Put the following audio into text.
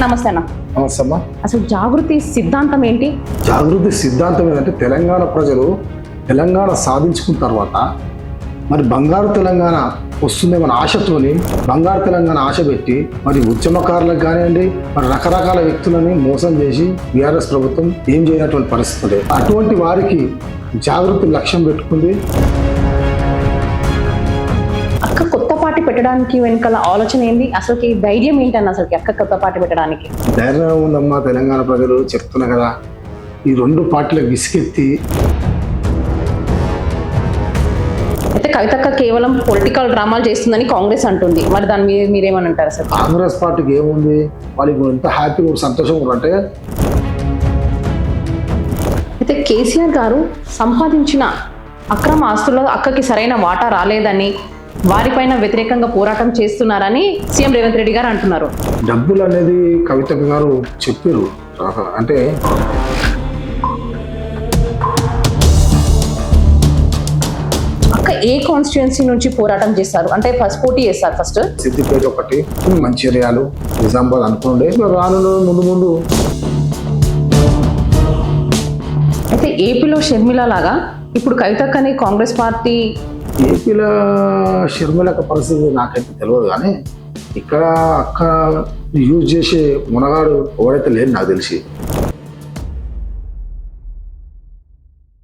నమస్తే అన్న. నమస్తే అమ్మా. అసలు జాగృతి సిద్ధాంతం ఏంటి? జాగృతి సిద్ధాంతం ఏంటంటే తెలంగాణ ప్రజలు తెలంగాణ సాధించుకున్న తర్వాత మరి బంగారు తెలంగాణ వస్తుందేమన్న ఆశతోని బంగారు తెలంగాణ ఆశ పెట్టి మరి ఉద్యమకారులకు కానివ్వండి మరి రకరకాల వ్యక్తులని మోసం చేసి బీఆర్ఎస్ ప్రభుత్వం ఏం చేయనటువంటి పరిస్థితులే. అటువంటి వారికి జాగృతి లక్ష్యం పెట్టుకుంది. అక్క కొత్త పార్టీ పెట్టడానికి వెనకాల ఆలోచన ఏంది? అసలుకి ధైర్యం ఏంటన్న అసలుకి అక్క కొత్త పార్టీ పెట్టడానికి? ధైర్యం ఉందమ్మా. తెలంగాణ ప్రజలు చెప్తున్నా కదా, ఈ రెండు పార్టీలకు విసిగెత్తి అయితే కవితక్క కేవలం పొలిటికల్ డ్రామాలు చేస్తుందని కాంగ్రెస్ అంటుంది. మరి దాని మీద మీరేమని అంటారు? అసలు కాంగ్రెస్ పార్టీకి ఏముంది, వాళ్ళకి ఎంత హ్యాపీగా సంతోషంగా అంటే. అయితే కేసీఆర్ గారు సంపాదించిన అక్రమ ఆస్తుల్లో అక్కకి సరైన వాటా రాలేదని వారిపైన వ్యతిరేకంగా పోరాటం చేస్తున్నారని సీఎం రేవంత్ రెడ్డి గారు అంటున్నారు. డబ్బులు అనేది కవిత గారు చెప్పారు. అంటే అక్క ఏ కాన్స్టిట్యుయెన్సీ నుంచి పోరాటం చేస్తారు? అంటే ఫస్ట్ పోటీ చేస్తారు. ఫస్ట్ సిద్దిపేట ఒకటి, మంచిర్యాలు, నిజామాబాద్ అనుకోండి. రాను ముందు అయితే ఏపీలో షర్మిల లాగా ఇప్పుడు కవితక్కని కాంగ్రెస్ పార్టీ ఏపీలో షర్మిలక పరిస్థితి నాకైతే తెలియదు, కానీ ఇక్కడ అక్క యూజ్ చేసే మునగాడు ఎవడైతే లేదు నాకు తెలిసి.